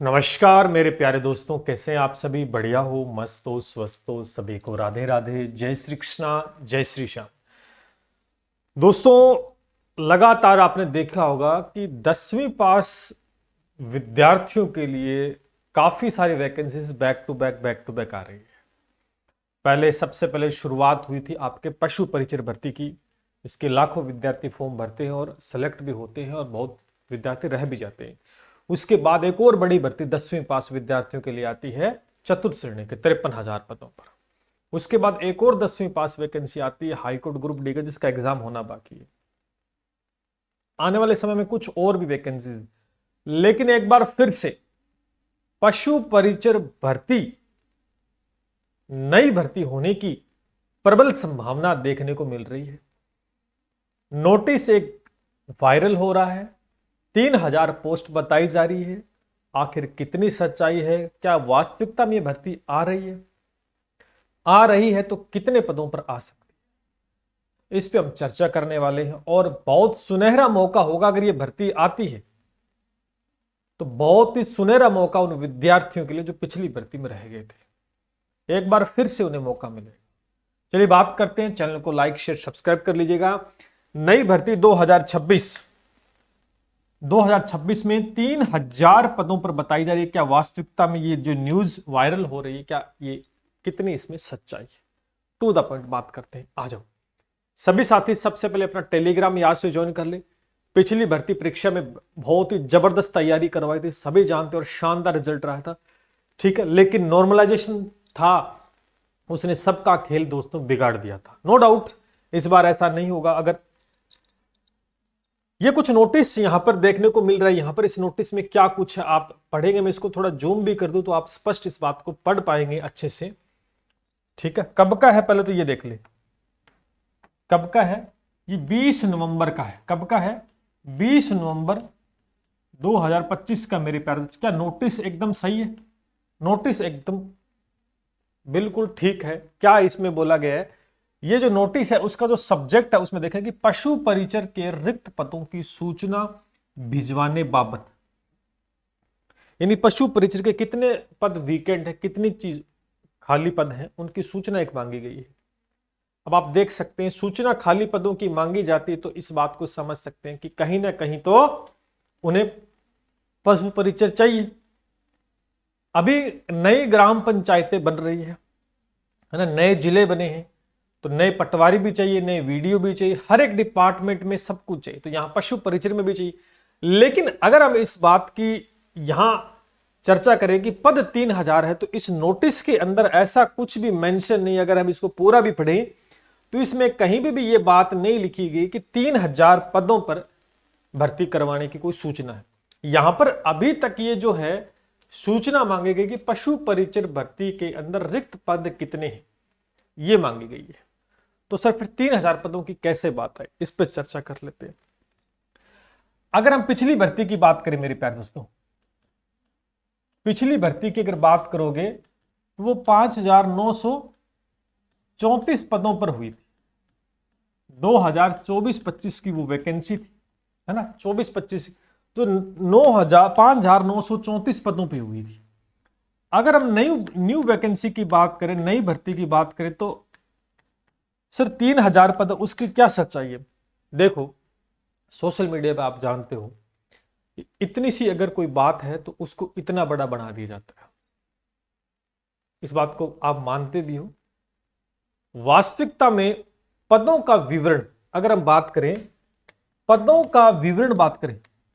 नमस्कार मेरे प्यारे दोस्तों, कैसे हैं आप सभी? बढ़िया हो, मस्त हो, स्वस्थ हो? सभी को राधे राधे, जय श्री कृष्णा, जय श्री श्याम। दोस्तों, लगातार आपने देखा होगा कि 10वीं पास विद्यार्थियों के लिए काफी सारी वैकेंसीज बैक टू बैक आ रही है। पहले सबसे पहले शुरुआत हुई थी आपके पशु परिचर भर्ती की। इसके लाखों विद्यार्थी फॉर्म भरते हैं और सेलेक्ट भी होते हैं और बहुत विद्यार्थी रह भी जाते हैं। उसके बाद एक और बड़ी भर्ती 10वीं पास विद्यार्थियों के लिए आती है चतुर्थ श्रेणी के 53,000 पदों पर। उसके बाद एक और 10वीं पास वैकेंसी आती है हाईकोर्ट ग्रुप डी का, जिसका एग्जाम होना बाकी है। आने वाले समय में कुछ और भी वैकेंसीज, लेकिन एक बार फिर से पशु परिचर भर्ती नई भर्ती होने की प्रबल संभावना देखने को मिल रही है। नोटिस एक वायरल हो रहा है, 3,000 पोस्ट बताई जा रही है। आखिर कितनी सच्चाई है? क्या वास्तविकता में यह भर्ती आ रही है? आ रही है तो कितने पदों पर आ सकती है? इस पे हम चर्चा करने वाले हैं। और बहुत सुनहरा मौका होगा अगर यह भर्ती आती है, तो बहुत ही सुनहरा मौका उन विद्यार्थियों के लिए जो पिछली भर्ती में रह गए थे। एक बार फिर से उन्हें मौका मिलेगा। चलिए बात करते हैं। चैनल को लाइक शेयर सब्सक्राइब कर लीजिएगा। नई भर्ती 2026 में 3,000 पदों पर बताई जा रही है। क्या वास्तविकता में ये जो न्यूज वायरल हो रही है, क्या ये कितनी इसमें सच्चाई है? टू द पॉइंट बात करते हैं, आ जाओ। सभी साथी सबसे पहले अपना टेलीग्राम याद से ज्वाइन कर ले। पिछली भर्ती परीक्षा में बहुत ही जबरदस्त तैयारी करवाई थी, सभी जानते और शानदार रिजल्ट रहा था, ठीक है। लेकिन नॉर्मलाइजेशन था, उसने सबका खेल दोस्तों बिगाड़ दिया था। नो डाउट इस बार ऐसा नहीं होगा। अगर ये कुछ नोटिस यहां पर देखने को मिल रहा है, यहां पर इस नोटिस में क्या कुछ है आप पढ़ेंगे। मैं इसको थोड़ा जूम भी कर दूं तो आप स्पष्ट इस बात को पढ़ पाएंगे अच्छे से, ठीक है। कब का है पहले तो ये देख ले, कब का है ये? 20 नवंबर का है। कब का है? 20 नवंबर 2025 का। मेरे प्यारे, क्या नोटिस एकदम सही है? नोटिस एकदम बिल्कुल ठीक है। क्या इसमें बोला गया है? ये जो नोटिस है उसका जो सब्जेक्ट है उसमें देखें कि पशु परिचर के रिक्त पदों की सूचना भिजवाने बाबत, यानी पशु परिचर के कितने पद वीकेंट है, कितनी चीज खाली पद हैं, उनकी सूचना एक मांगी गई है। अब आप देख सकते हैं सूचना खाली पदों की मांगी जाती है तो इस बात को समझ सकते हैं कि कहीं ना कहीं तो उन्हें पशु परिचर चाहिए। अभी नई ग्राम पंचायतें बन रही है ना, नए जिले बने हैं, तो नए पटवारी भी चाहिए, नए वीडियो भी चाहिए, हर एक डिपार्टमेंट में सब कुछ चाहिए। तो यहां पशु परिचर में भी चाहिए। लेकिन अगर हम इस बात की यहां चर्चा करें कि पद 3,000 है, तो इस नोटिस के अंदर ऐसा कुछ भी मेंशन नहीं। अगर हम इसको पूरा भी पढ़ें तो इसमें कहीं भी यह बात नहीं लिखी गई कि 3,000 पदों पर भर्ती करवाने की कोई सूचना है। यहां पर अभी तक ये जो है सूचना मांगी गई कि पशु परिचर भर्ती के अंदर रिक्त पद कितने हैं, ये मांगी गई है। तो सर फिर 3,000 पदों की कैसे बात है, इस पर चर्चा कर लेते हैं। अगर हम पिछली भर्ती की बात करें मेरे प्यारे दोस्तों, पिछली भर्ती की अगर बात करोगे तो वो 5,934 पदों पर हुई थी। 2024-25 की वो वैकेंसी थी, है ना, 24-25, तो 5,934 पदों पे हुई थी। अगर हम न्यू वैकेंसी की बात करें, नई भर्ती की बात करें, तो सर 3,000 पद, उसकी क्या सच्चाई है? देखो सोशल मीडिया पे आप जानते हो इतनी सी अगर कोई बात है तो उसको इतना बड़ा बना दिया जाता है। इस बात को आप मानते भी हो। वास्तविकता में पदों का विवरण, अगर हम बात करें पदों का विवरण,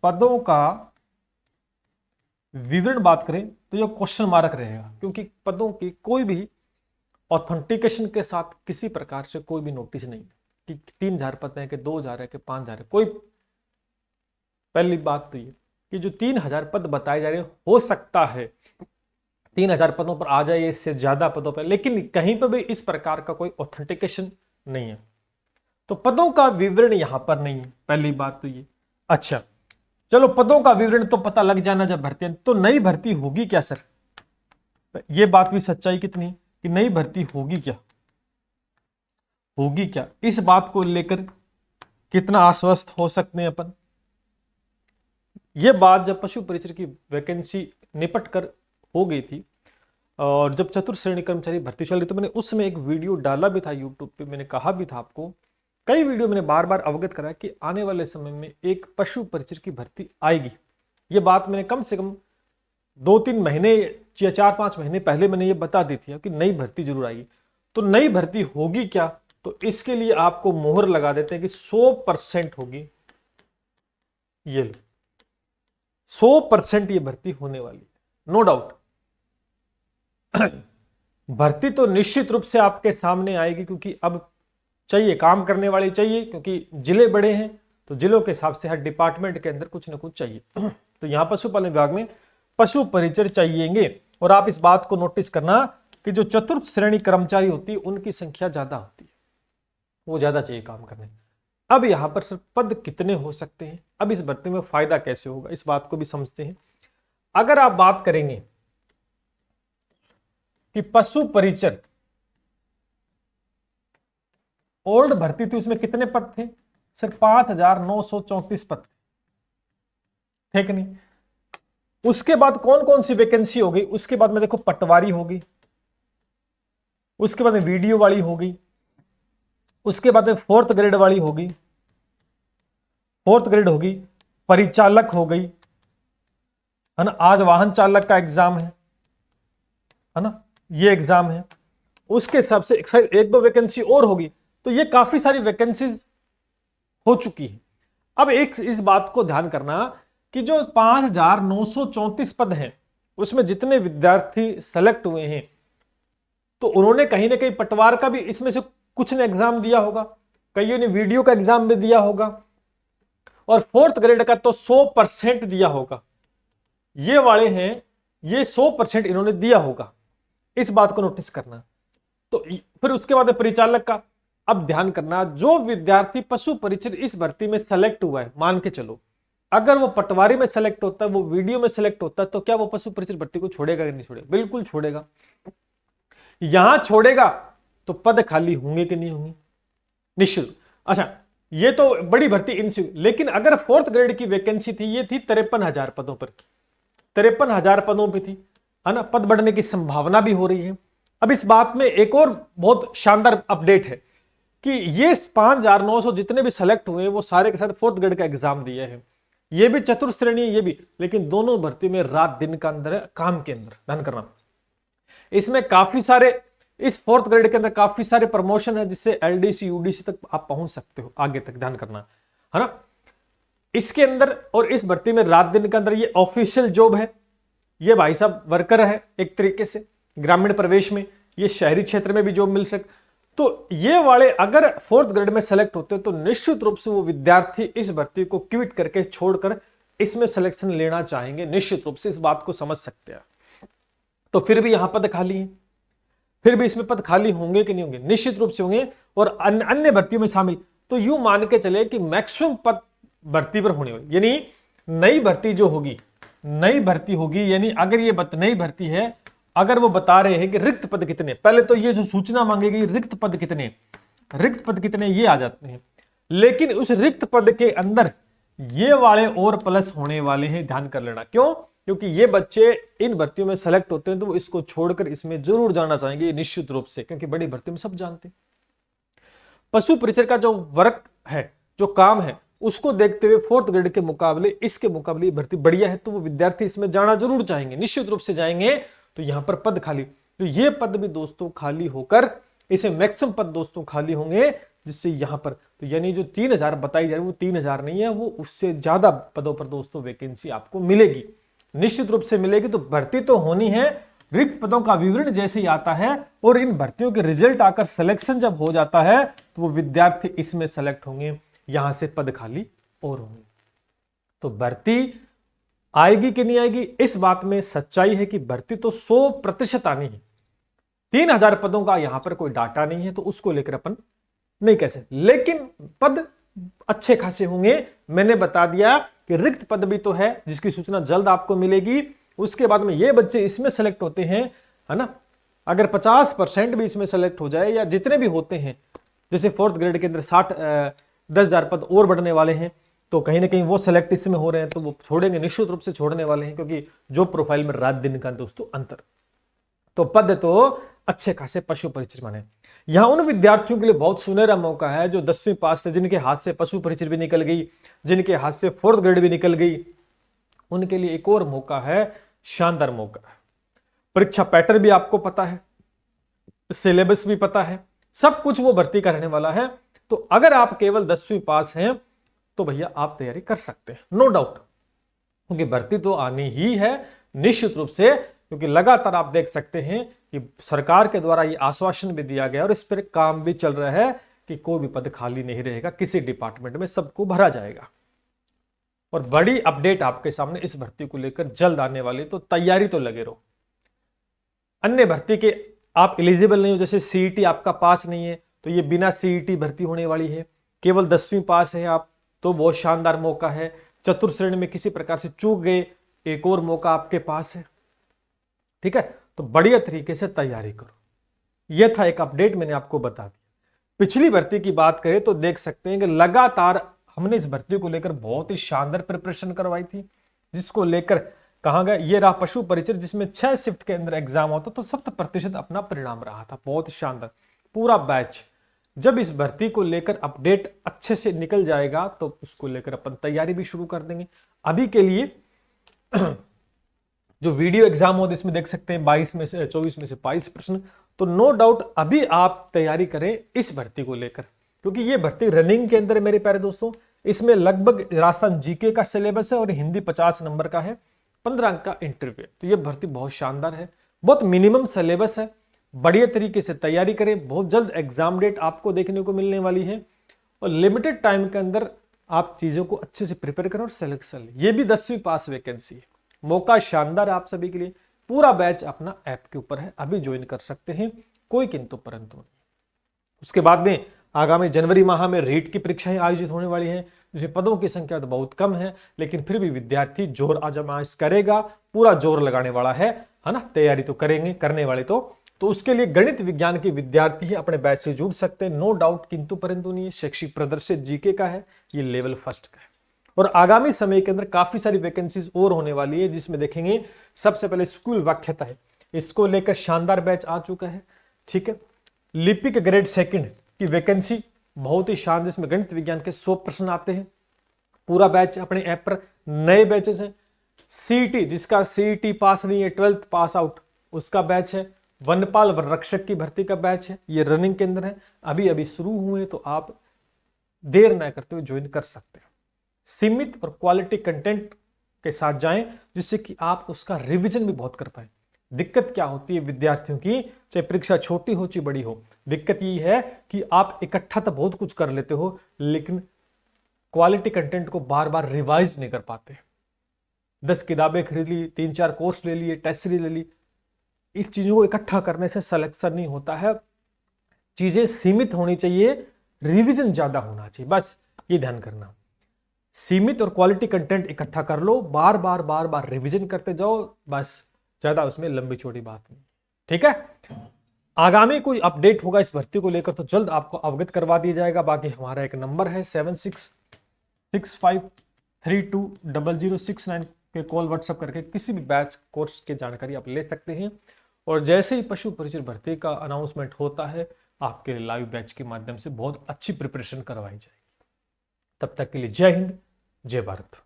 पदों का विवरण बात करें तो यह क्वेश्चन मार्क रहेगा, क्योंकि पदों की कोई भी ऑथेंटिकेशन के साथ किसी प्रकार से कोई भी नोटिस नहीं कि 3,000 पद है कि 2,000 है कि 5,000 है। कोई, पहली बात तो ये कि जो 3,000 पद बताए जा रहे हैं, हो सकता है 3,000 पदों पर आ जाए, इससे ज्यादा पदों पर, लेकिन कहीं पर भी इस प्रकार का कोई ऑथेंटिकेशन नहीं है। तो पदों का विवरण यहां पर नहीं है, पहली बात तो ये। अच्छा चलो, पदों का विवरण तो पता लग जाना जब भर्ती, तो नई भर्ती होगी क्या सर? ये बात भी सच्चाई कितनी कि नई भर्ती होगी क्या, होगी क्या, इस बात को लेकर कितना आश्वस्त हो सकते हैं अपन? ये बात जब पशु परिचर की वैकेंसी निपट कर हो गई थी। और जब चतुर्थ श्रेणी कर्मचारी भर्ती चल रही तो मैंने उसमें एक वीडियो डाला भी था यूट्यूब पे, मैंने कहा भी था आपको, कई वीडियो मैंने बार बार अवगत कराया कि आने वाले समय में एक पशु परिचर की भर्ती आएगी। ये बात मैंने कम से कम 2-3 महीने या 4-5 महीने पहले मैंने ये बता दी थी कि नई भर्ती जरूर आएगी। तो नई भर्ती होगी क्या, तो इसके लिए आपको मोहर लगा देते हैं कि 100% होगी। ये लो 100% ये भर्ती होने वाली है, नो डाउट। भर्ती तो निश्चित रूप से आपके सामने आएगी, क्योंकि अब चाहिए, काम करने वाले चाहिए, क्योंकि जिले बड़े हैं तो जिलों के हिसाब से हर डिपार्टमेंट के अंदर कुछ ना कुछ चाहिए। तो यहां पशुपालन विभाग में पशु परिचर चाहिएंगे। और आप इस बात को नोटिस करना कि जो चतुर्थ श्रेणी कर्मचारी होती है उनकी संख्या ज्यादा होती है, वो ज्यादा चाहिए काम करने। अब यहां पर सर पद कितने हो सकते हैं, अब इस भर्ती में फायदा कैसे होगा, इस बात को भी समझते हैं। अगर आप बात करेंगे कि पशु परिचर ओल्ड भर्ती थी, उसमें कितने पद थे सर? 5,934 पद थे, ठीक नहीं? उसके बाद कौन कौन सी वैकेंसी हो गई? उसके बाद में देखो पटवारी होगी, उसके बाद में वीडियो वाली होगी, उसके बाद में 4th ग्रेड वाली होगी, 4th ग्रेड होगी, परिचालक हो गई, है ना? आज वाहन चालक का एग्जाम है ना? ये एग्जाम है। उसके हिसाब से 1-2 वैकेंसी और होगी। तो ये काफी सारी वैकेंसीज हो चुकी है। अब एक इस बात को ध्यान करना कि जो 5,934 पद हैं उसमें जितने विद्यार्थी सेलेक्ट हुए हैं तो उन्होंने कहीं ना कहीं पटवार का भी इसमें से कुछ ने एग्जाम दिया होगा, कईयों ने वीडियो का एग्जाम भी दिया होगा, और 4th ग्रेड का तो 100% दिया होगा। ये वाले हैं, ये 100% इन्होंने दिया होगा, इस बात को नोटिस करना। तो फिर उसके बाद परिचालक का, अब ध्यान करना, जो विद्यार्थी पशु परिचर इस भर्ती में सेलेक्ट हुआ है, मान के चलो अगर वो पटवारी में सेलेक्ट होता है, वो वीडियो में सेलेक्ट होता है, तो क्या वो पशु परिचर भर्ती को छोड़ेगा कि नहीं छोड़ेगा? बिल्कुल छोड़ेगा। यहां छोड़ेगा तो पद खाली होंगे कि नहीं होंगे? निश्चित। अच्छा, ये तो बड़ी भर्ती इनसे, लेकिन अगर 4th ग्रेड की वैकेंसी थी, ये थी 53,000 पदों पर, 53,000 पदों पर थी, है ना? पद बढ़ने की संभावना भी हो रही है। अब इस बात में एक और बहुत शानदार अपडेट है कि ये 5,900 जितने भी सेलेक्ट हुए वो सारे के साथ 4th ग्रेड का एग्जाम दिए हैं। ये भी चतुर्थ श्रेणी, ये भी, लेकिन दोनों भर्ती में रात दिन का अंदर है, काम के अंदर। ध्यान करना, इसमें काफी सारे, इस 4th ग्रेड के अंदर काफी सारे प्रमोशन है, जिससे एलडीसी यूडीसी तक आप पहुंच सकते हो, आगे तक। ध्यान करना, है ना? इसके अंदर और इस भर्ती में रात दिन के अंदर ये ऑफिशियल जॉब है। ये भाई साहब वर्कर है एक तरीके से, ग्रामीण प्रवेश में, ये शहरी क्षेत्र में भी जॉब मिल सकती। तो ये वाले अगर 4th ग्रेड में सेलेक्ट होते तो निश्चित रूप से वो विद्यार्थी इस भर्ती को क्विट करके छोड़कर इसमें सिलेक्शन लेना चाहेंगे, निश्चित रूप से। इस बात को समझ सकते हैं। तो फिर भी यहां पद खाली है, फिर भी इसमें पद खाली होंगे कि नहीं होंगे? निश्चित रूप से होंगे। और अन्य भर्तियों में शामिल, तो यूं मान के चले कि मैक्सिमम पद भर्ती पर होने वाली, यानी नई भर्ती जो होगी, नई भर्ती होगी, यानी अगर ये नई भर्ती है, अगर वो बता रहे हैं कि रिक्त पद कितने, पहले तो ये जो सूचना मांगेगी रिक्त पद कितने, रिक्त पद कितने, ये आ जाते हैं। लेकिन उस रिक्त पद के अंदर ये वाले और प्लस होने वाले हैं, ध्यान कर लेना। क्यों? क्योंकि ये बच्चे इन भर्तियों में सेलेक्ट होते हैं तो वो इसको छोड़कर इसमें जरूर जाना चाहेंगे, निश्चित रूप से, क्योंकि बड़ी भर्ती में सब जानते हैं। पशु परिचर का जो वर्क है, जो काम है, उसको देखते हुए 4th ग्रेड के मुकाबले इसके मुकाबले भर्ती बढ़िया है, तो वो विद्यार्थी इसमें जाना जरूर चाहेंगे, निश्चित रूप से जाएंगे। तो यहां पर पद खाली, तो ये पद भी दोस्तों खाली होकर, इसे मैक्सिमम पद दोस्तों खाली होंगे, जिससे यहां पर, तो यानी जो 3,000 बताई जा रही है वो 3,000 नहीं है, वो उससे ज्यादा पदों पर दोस्तों वैकेंसी आपको मिलेगी, निश्चित रूप से मिलेगी। तो भर्ती तो होनी है, रिक्त पदों का विवरण जैसे ही आता है और इन भर्तियों के रिजल्ट आकर सिलेक्शन जब हो जाता है तो वो विद्यार्थी इसमें सेलेक्ट होंगे, यहां से पद खाली और होंगे। तो भर्ती आएगी कि नहीं आएगी, इस बात में सच्चाई है कि भर्ती तो 100% आनी है। 3,000 पदों का यहां पर कोई डाटा नहीं है, तो उसको लेकर अपन नहीं कह सकते, लेकिन पद अच्छे खासे होंगे। मैंने बता दिया कि रिक्त पद भी तो है, जिसकी सूचना जल्द आपको मिलेगी। उसके बाद में ये बच्चे इसमें सेलेक्ट होते हैं, है ना? अगर 50% भी इसमें सेलेक्ट हो जाए, या जितने भी होते हैं, जैसे 4th ग्रेड के अंदर 10,000 पद और बढ़ने वाले हैं, तो कहीं ना कहीं वो सेलेक्ट इसमें हो रहे हैं, तो वो छोड़ेंगे, निश्चित रूप से छोड़ने वाले हैं, क्योंकि जो प्रोफाइल में रात दिन का दोस्तों अंतर। तो पद तो अच्छे खासे पशु परिचर माने। यहां उन विद्यार्थियों के लिए बहुत सुनहरा मौका है जो 10वीं पास थे, जिनके हाथ से पशु परिचर भी निकल गई, जिनके हाथ से 4th ग्रेड भी निकल गई, उनके लिए एक और मौका है, शानदार मौका है। परीक्षा पैटर्न भी आपको पता है, सिलेबस भी पता है, सब कुछ वो भर्ती करने वाला है। तो अगर आप केवल 10वीं पास हैं तो भैया आप तैयारी कर सकते हैं, नो डाउट, क्योंकि भर्ती तो आनी ही है निश्चित रूप से, क्योंकि लगातार आप देख सकते हैं कि सरकार के द्वारा ये आश्वासन भी दिया गया और इस पर काम भी चल रहा है कि कोई भी पद खाली नहीं रहेगा, किसी डिपार्टमेंट में सबको भरा जाएगा। और बड़ी अपडेट आपके सामने इस भर्ती को लेकर जल्द आने वाली, तो तैयारी तो लगे रहो। अन्य भर्ती के आप एलिजिबल नहीं हो, जैसे सीईटी आपका पास नहीं है तो ये बिना सीईटी भर्ती होने वाली है। केवल 10वीं पास है आप तो बहुत शानदार मौका है। चतुर्थ श्रेणी में किसी प्रकार से चूक गए, एक और मौका आपके पास है, ठीक है। तो बढ़िया तरीके से तैयारी करो। यह था एक अपडेट, मैंने आपको बता दिया। पिछली भर्ती की बात करें तो देख सकते हैं कि लगातार हमने इस भर्ती को लेकर बहुत ही शानदार प्रिपरेशन करवाई थी, जिसको लेकर कहा गया ये रहा पशु परिचर, जिसमें 6 शिफ्ट के अंदर एग्जाम होता, तो 70% अपना परिणाम रहा था। बहुत शानदार पूरा बैच। जब इस भर्ती को लेकर अपडेट अच्छे से निकल जाएगा तो उसको लेकर अपन तैयारी भी शुरू कर देंगे। अभी के लिए जो वीडियो एग्जाम होते इसमें देख सकते हैं 22 में से 24 में से 22 प्रश्न, तो नो डाउट अभी आप तैयारी करें इस भर्ती को लेकर, क्योंकि ये भर्ती रनिंग के अंदर है मेरे प्यारे दोस्तों। इसमें लगभग राजस्थान जीके का सिलेबस है और हिंदी 50 नंबर का है, 15 अंक का इंटरव्यू। तो ये भर्ती बहुत शानदार है, बहुत मिनिमम सिलेबस है, बढ़िया तरीके से तैयारी करें। बहुत जल्द एग्जाम डेट आपको देखने को मिलने वाली है और लिमिटेड टाइम के अंदर आप चीजों को अच्छे से प्रिपेयर करें और सिलेक्शन लें। ये भी 10वीं पास वैकेंसी है, मौका शानदार है आप सभी के लिए। पूरा बैच अपना ऐप के ऊपर है, अभी ज्वाइन कर सकते हैं, कोई किंतु परंतु नहीं। उसके बाद में आगामी जनवरी माह में रीट की परीक्षाएं आयोजित होने वाली हैं, जिसमें पदों की संख्या तो बहुत कम है, लेकिन फिर भी विद्यार्थी जोर आजमाइश करेगा, पूरा जोर लगाने वाला है ना। तैयारी तो करेंगे करने वाले तो उसके लिए गणित विज्ञान के विद्यार्थी ही अपने बैच से जुड़ सकते हैं, नो डाउट, किंतु परंतु नहीं। शैक्षिक प्रदर्शित जीके का है, ये लेवल फर्स्ट का है। और आगामी समय के अंदर काफी सारी वैकेंसीज और होने वाली है, जिसमें देखेंगे सबसे पहले स्कूल व्याख्याता है, इसको लेकर शानदार बैच आ चुका है, ठीक है। लिपिक ग्रेड 2 की वैकेंसी बहुत ही शानदार, इसमें गणित विज्ञान के 100 प्रश्न आते हैं, पूरा बैच अपने ऐप पर, नए बैचेस हैं। सीईटी, जिसका सीईटी पास नहीं है, 12th पास आउट, उसका बैच है। वनपाल वन रक्षक की भर्ती का बैच है, ये रनिंग के अंदर है, अभी अभी शुरू हुए, तो आप देर न करते हुए ज्वाइन कर सकते हैं। सीमित और क्वालिटी कंटेंट के साथ जाएं, जिससे कि आप उसका रिवीजन भी बहुत कर पाए। दिक्कत क्या होती है विद्यार्थियों की, चाहे परीक्षा छोटी हो चाहे बड़ी हो, दिक्कत यही है कि आप इकट्ठा तो बहुत कुछ कर लेते हो, लेकिन क्वालिटी कंटेंट को बार बार रिवाइज नहीं कर पाते। 10 किताबें खरीद ली, 3-4 कोर्स ले लिए, टेस्ट सीरीज ले ली, इस चीजों को इकट्ठा करने से सिलेक्शन नहीं होता है। चीजें सीमित होनी चाहिए, रिवीजन ज्यादा होना चाहिए, बस ये ध्यान करना। सीमित और क्वालिटी कंटेंट इकट्ठा कर लो, बार बार रिवीजन करते जाओ, बस, ज्यादा उसमें लंबी चौड़ी बात नहीं, ठीक है। आगामी कोई अपडेट होगा इस भर्ती को लेकर तो जल्द आपको अवगत करवा दिया जाएगा। बाकी हमारा एक नंबर है 7665320069 पे कॉल व्हाट्सएप करके किसी भी बैच कोर्स की जानकारी आप ले सकते हैं। और जैसे ही पशु परिचर भर्ती का अनाउंसमेंट होता है, आपके लिए लाइव बैच के माध्यम से बहुत अच्छी प्रिपरेशन करवाई जाएगी। तब तक के लिए जय हिंद, जय भारत।